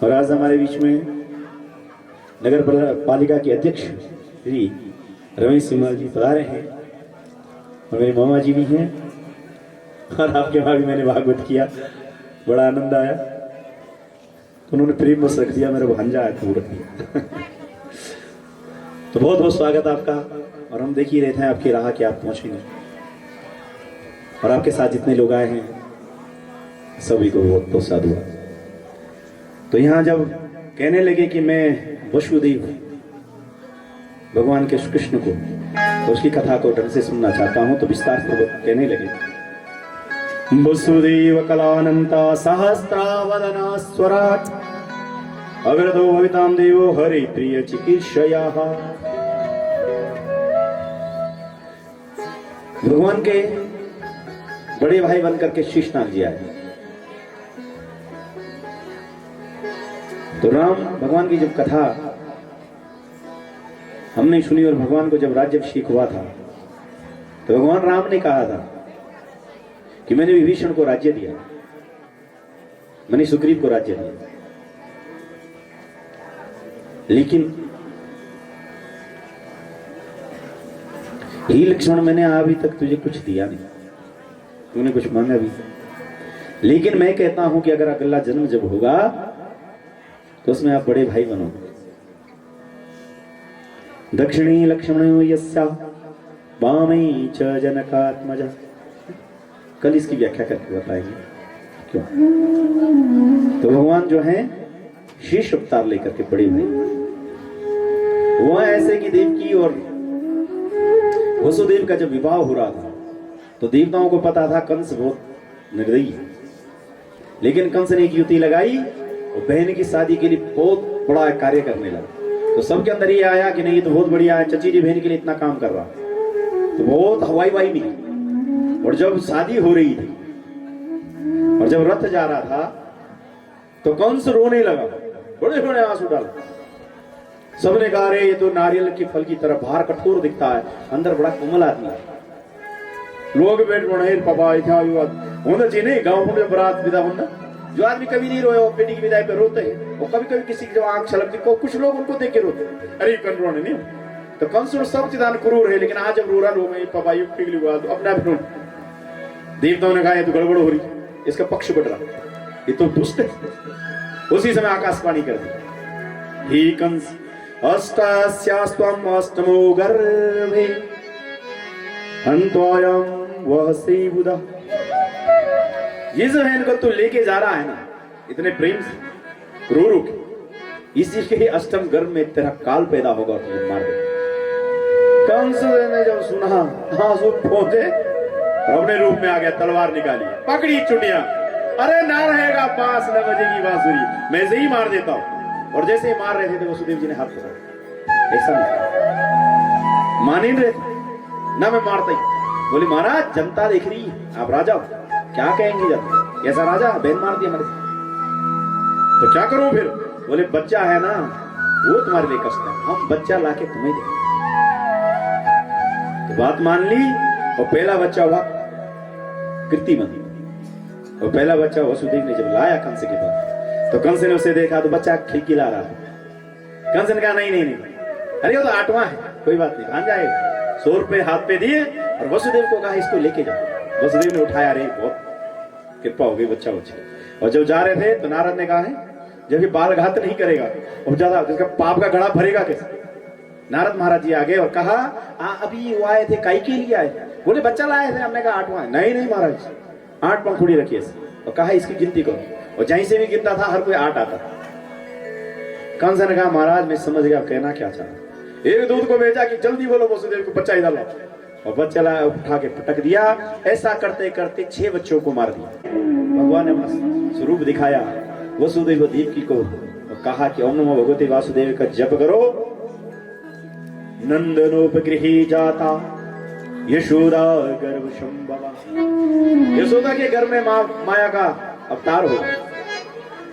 और आज हमारे बीच में नगर पालिका के अध्यक्ष श्री रमेश सिंह जी पधारे हैं और मेरे मामा जी भी हैं। और आपके वहाँ भी मैंने भागवत किया, बड़ा आनंद आया। तो उन्होंने प्रेम बस रख दिया, मेरा भांजा आया तो रख दिया। तो बहुत बहुत स्वागत आपका। और हम देख ही रहे थे आपकी राह कि आप पहुंचेंगे, और आपके साथ जितने लोग आए हैं सभी को बहुत बहुत साधुवाद। तो यहाँ जब कहने लगे कि मैं वसुदेव भगवान के श्री कृष्ण को, तो उसकी कथा को ढंग से सुनना चाहता हूं, तो विस्तार से कहने लगे। वसुदेव कलानंता सहस्रावदना स्वराट अविरतो भवितां देवो हरि प्रिय चिकीर्षया। भगवान के बड़े भाई बनकर के शीशनाग जी आए। तो राम भगवान की जब कथा हमने सुनी और भगवान को जब राज्याभिषेक हुआ था, तो भगवान राम ने कहा था कि मैंने विभीषण को राज्य दिया, मैंने सुग्रीव को राज्य दिया, लेकिन ही लक्ष्मण मैंने अभी तक तुझे कुछ दिया नहीं, तूने कुछ मांगा भी। लेकिन मैं कहता हूं कि अगर अगला जन्म जब होगा तो उसमें आप बड़े भाई बनोगे। दक्षिणी लक्ष्मण यस्या वामे च जनकात्मजा। कल इसकी व्याख्या करके बताएंगे क्यों। तो भगवान जो है शीश अवतार लेकर के बड़े भाई, वो ऐसे कि देवकी और वसुदेव का जब विवाह हो रहा था, तो देवताओं को पता था कंस बहुत निर्दयी है, लेकिन कंस ने एक युक्ति लगाई और बहन की शादी के लिए बहुत बड़ा कार्य करने लगा। तो सबके अंदर ये आया कि नहीं ये तो बहुत बढ़िया है, चचेरी बहन के लिए इतना काम कर रहा, तो बहुत हवाई वाई मिली। और जब शादी हो रही थी और जब रथ जा रहा था, तो कंस रोने लगा, बड़े बड़े आंसू डाला। सबने कहा रे ये तो नारियल के फल की तरह बाहर कठोर दिखता है, अंदर बड़ा कोमल आदमी है। लोग बैठ बड़े पापा इतना होना चाहिए नहीं। गांव में बरात विदा होना, जो आदमी कभी नहीं रोए वो बेटी की विदाई पे रोते हैं, और कभी कभी किसी की जब आंख छलकती को कुछ लोग उनको देख के रोते हैं, अरे कन रोने नहीं। तो कंस सब चिदान क्रूर है, लेकिन आज जब रो रहा लोग पापा युग पिघली हुआ तो अपने आप रो। देवताओं ने कहा ये तो गड़बड़ हो रही, इसका पक्ष बढ़ रहा, ये तो दुष्ट है। उसी समय आकाशवाणी कर दी, हे कंस अष्टास्यास्त्वम् अष्टमो गर्भे हन्त्वायं वहसि बुधा। जिस बहन को तू लेके जा रहा है ना इतने प्रेम से रो रो के, इसी के अष्टम गर्भ में तेरा काल पैदा होगा और तुझे मार देगा। कंस ने जब सुना आंसू पहुंचे, अपने रूप में आ गया, तलवार निकाली, पकड़ी चुटिया, अरे ना रहेगा पास न बजेगी बांसुरी, मैं से ही मार देता हूं। और जैसे ही मार रहे थे तो वसुदेव जी ने हाथ पकड़ा, ऐसा नहीं मान ही रहे थे ना, मैं मारता ही। बोले महाराज जनता देख रही है, आप राजा हो, क्या कहेंगे जब ऐसा राजा बहन मार दिया हमारे, तो क्या करूं फिर। बोले बच्चा है ना वो तुम्हारे लिए कष्ट है, हम बच्चा लाके तुम्हें देंगे। तो बात मान ली और पहला बच्चा हुआ कृतिमन, और पहला बच्चा वसुदेव ने जब लाया कंस के पास, तो कंस ने उसे देखा तो बच्चा खिलखिला रहा था। कंस ने कहा नहीं नहीं नहीं, अरे वो तो 8वां है, कोई बात नहीं, भान जाएगा। 100 रुपए हाथ पे दिए और वसुदेव को कहा इसको लेके जाओ। वसुदेव ने उठाया, अरे बहुत कृपा हो गई बच्चा बच्चा। और जब जा रहे थे तो नारद ने कहा है जब ये बाल घात नहीं करेगा और ज्यादा जिसका पाप का घड़ा भरेगा कैसे। नारद महाराज जी आ गए और कहा अभी वो आए थे काई के लिए आए। बोले बच्चा लाए थे, हमने कहा 8वां। नहीं नहीं महाराज 8 पंखुड़ी रखी है और कहा इसकी गिनती करो, और जहीं से भी गिनता था हर कोई 8 आता था। कंस ने कहा महाराज मैं समझ गया कहना क्या चाह, एक दूध को भेजा कि जल्दी बोलो वसुदेव को बच्चा इधर लाओ, और बच्चा ला उठा के पटक दिया। ऐसा करते करते 6 बच्चों को मार दिया। भगवान ने अपना स्वरूप दिखाया वसुदेव देवकी को और कहा कि ओम नमो भगवते वासुदेव का जप करो। नंदनोपगृही जाता यशोदा गर्भ संभवा। यशोदा के घर में माया का अवतार हो,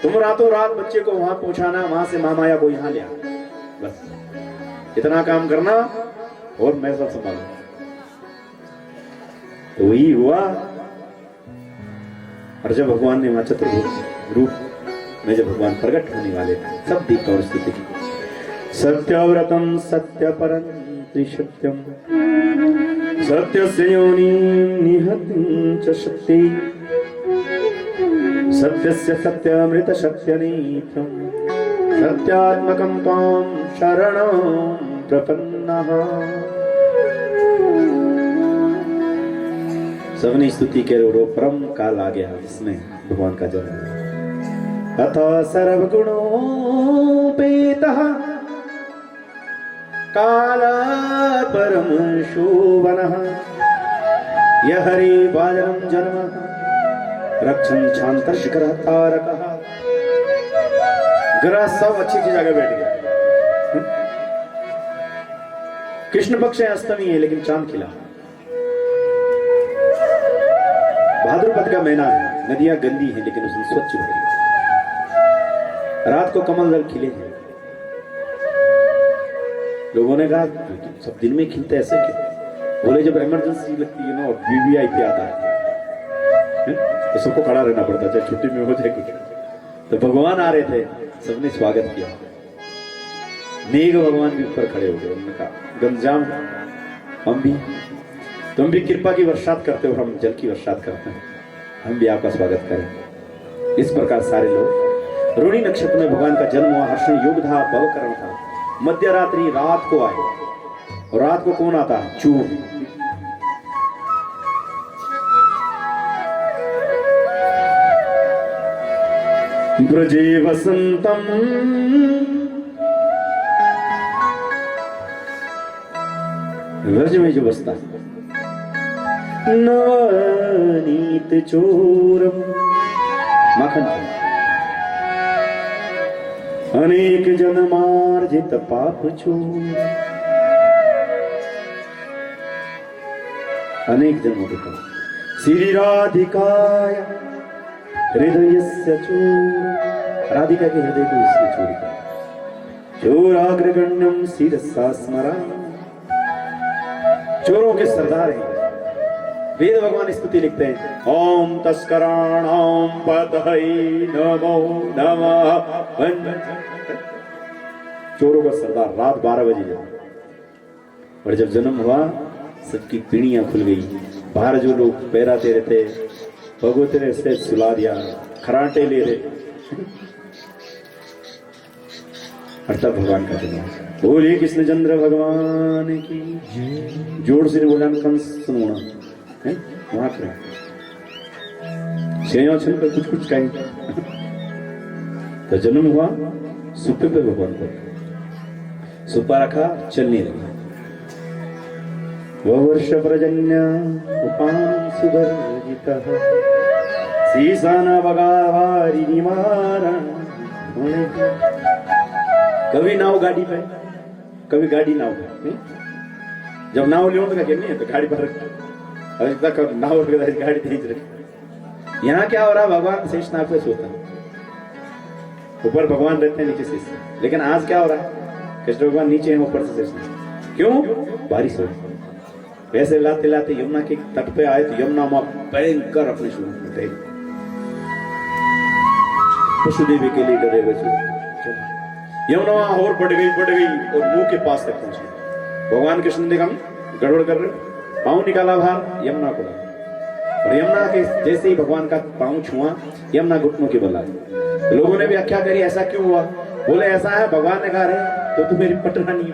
तुम रातों रात बच्चे को वहां पहुंचाना, वहां से माँ माया को यहाँ ले आना, बस इतना काम करना और मैं सब संभालूंगा। तो वही हुआ। और जब भगवान ने वहां चतुर्भुज रूप में जब भगवान प्रकट होने वाले थे, सब दीप और स्तुति की। सत्यव्रतम सत्यपरं त्रिसत्यम सत्यस्य योनिं निहतं च शक्ति सत्यस्य सत्यामृत सत्यनीतं सत्यात्मकं त्वां शरणं प्रपन्नः। सबने स्तुति के रो परम काल आ गया जिसमें भगवान का जन्म। अथ सर्वगुणोपेतः काल परम शोभनः यह हरि बाजरं जन्म रक्षण शांतर्षिकर तारकः। ग्रह सब अच्छी चीज आगे बैठ गया। कृष्ण पक्ष है, अष्टमी है, लेकिन चांद खिला। भाद्रपद का महीना है, नदियां गंदी हैं लेकिन उसमें स्वच्छ हो रही। रात को कमल दल खिले हैं। लोगों ने कहा सब दिन में खिलते ऐसे क्यों? बोले जब इमरजेंसी लगती है ना और वीवीआईपी आता है तो सबको खड़ा रहना पड़ता, चाहे छुट्टी में हो जाए कुछ। तो भगवान आ रहे थे, सबने स्वागत किया। मेघ भगवान भी ऊपर खड़े हो गए। उन्होंने कहा गंजाम तुम भी कृपा की वर्षात करते हो, हम जल की वर्षात करते हैं, हम भी आपका स्वागत करें। इस प्रकार सारे लोग रोहिणी नक्षत्र में भगवान का जन्म हुआ। हर्षण युग था, भवकरण था। मध्य रात्रि रात को आए, और रात को कौन आता है? चूर। ब्रजे वसंतम ब्रज में जो बसता नवनीत चोरम माखन अनेक जन्मार्जित पाप चोर। अनेक जन्मों के पाप। श्री राधिकाय हृदयस्य चोर। राधिका के हृदय को इसने चोरी किया। चोराग्रगण्यम शिरसा स्मरामि। चोरों के सरदार हैं। वेद भगवान स्तुति लिखते हैं, ओम तस्कराणाम पतये नमो नमः। चोरों का सरदार रात 12 बजे जन्म। और जब जन्म हुआ सबकी पीढ़ियां खुल गई। बाहर जो लोग पैराते रहते, भगवती ने से सुला दिया, खराटे ले रहे। और तब भगवान का जन्म। बोलिए कृष्णचंद्र भगवान की जोर से बोला कंस सुनोना है वहां पर पर कुछ कहें। तो जन्म हुआ सुपे पे भगवान को सुपा रखा, चलने लगा। वह वर्ष पर्जन्य उपान सुगर्जितः सीसाना बगावारी निवारण। कभी नाव गाड़ी पे, कभी गाड़ी नाव पे। जब नाव लियो तो नहीं है तो गाड़ी पर रख, अभी तक नाव गाड़ी भेज रखी। यहाँ क्या हो रहा? भगवान शेषनाग पे सोता है, ऊपर भगवान रहते हैं, नीचे शेष। लेकिन आज क्या हो रहा है? कृष्ण भगवान नीचे हैं, ऊपर से शेषनाग। क्यों? बारिश हो रही। वैसे लाते लाते यमुना के तट पे आए तो यमुना मां भयंकर अपने स्वरूप में थे। पशुदेवी के लिए डरे हुए यमुना और बढ़ गई और मुंह के पास तक पहुंची। भगवान कृष्ण ने देखा गड़बड़ कर रहे, पांव निकाला बाहर, यमुना को लगा। और यमुना के जैसे ही भगवान का पांव छुआ, यमुना घुटनों के बल आ गई। तो लोगों ने व्याख्या करी ऐसा क्यों हुआ? बोले ऐसा है, भगवान ने कहा रहे तो तू मेरी पटरानी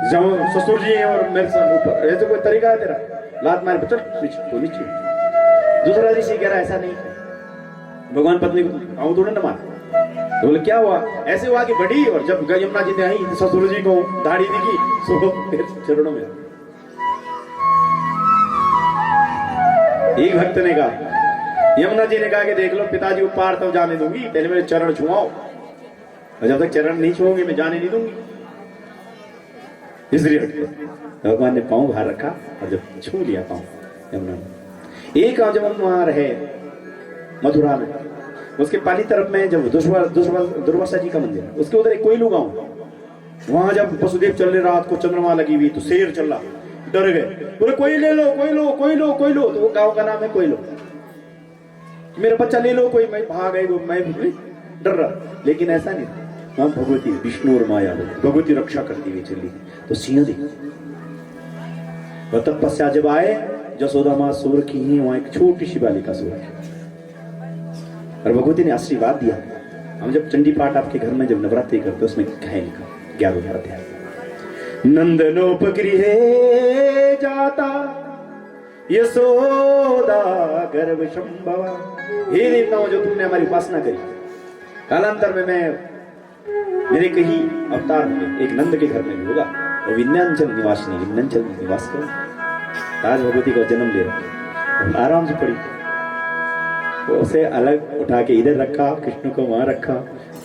जाओ ससुर जी और मेरे साथ ऊपर। ऐसे कोई तरीका है तेरा? लात मार चल नीचे। दूसरा ऋषि कह रहा ऐसा नहीं, भगवान पत्नी को पांव थोड़े न मार। तो बोले क्या हुआ? ऐसे हुआ कि बढ़ी, और जब यमुना जी ने आई तो ससुर जी को दाढ़ी दिखी, सो फिर चरणों में। एक भक्त ने कहा, यमुना जी ने कहा कि देख लो पिताजी को पार तब जाने दूंगी, पहले मेरे चरण छुआओ, और जब तक चरण नहीं छुओगे मैं जाने नहीं दूंगी। इसलिए भगवान ने पांव बाहर रखा और जब छू लिया पांव यमुना ने। एक जब हम वहां रहे मथुरा में, उसके पाली तरफ में जब दुर्वासा जी का मंदिर है, उसके उधर एक कोयलू गांव। वहां जब वसुदेव चल रहे, रात को चंद्रमा लगी हुई, तो शेर चल रहा, डर गए, बोले कोई ले लो कोई लो कोई लो कोई लो। तो वो गांव का नाम है कोयलो। मेरा बच्चा ले लो कोई, मैं भाग गई, मैं डर रहा। लेकिन ऐसा नहीं, वहां भगवती विष्णु और माया भगवती रक्षा करती हुई चली। तो सिंह देखो, वह तपस्या जब आए, जसोदा मां सो रखी ही, वहां एक छोटी सी बालिका सो रखी, और भगवती ने आशीर्वाद दिया। हम जब चंडी पाठ आपके घर में जब नवरात्रि करते उसमें है लिखा 11वां अध्याय, नंदनोपगृहे जाता यशोदा गर्भ संभवा। हे देवताओं, जो तुमने हमारी उपासना करी, कालांतर में मेरे कहीं अवतार होंगे, एक नंद के घर में भी होगा, और विंध्याचल निवासिनी, विंध्याचल में निवास करो। आज भगवती का जन्म ले रहा, आराम से पड़ी, तो उसे अलग उठा के इधर रखा, कृष्ण को वहां रखा,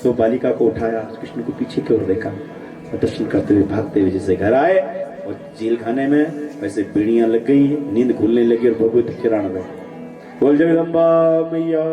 तो बालिका को उठाया, कृष्ण को पीछे की ओर देखा, और दर्शन करते हुए भागते हुए जैसे घर आए, और जेल खाने में वैसे बीड़ियां लग गई, नींद खुलने लगी, और भगवती चिराना लगे, बोल जगदम्बा मैया।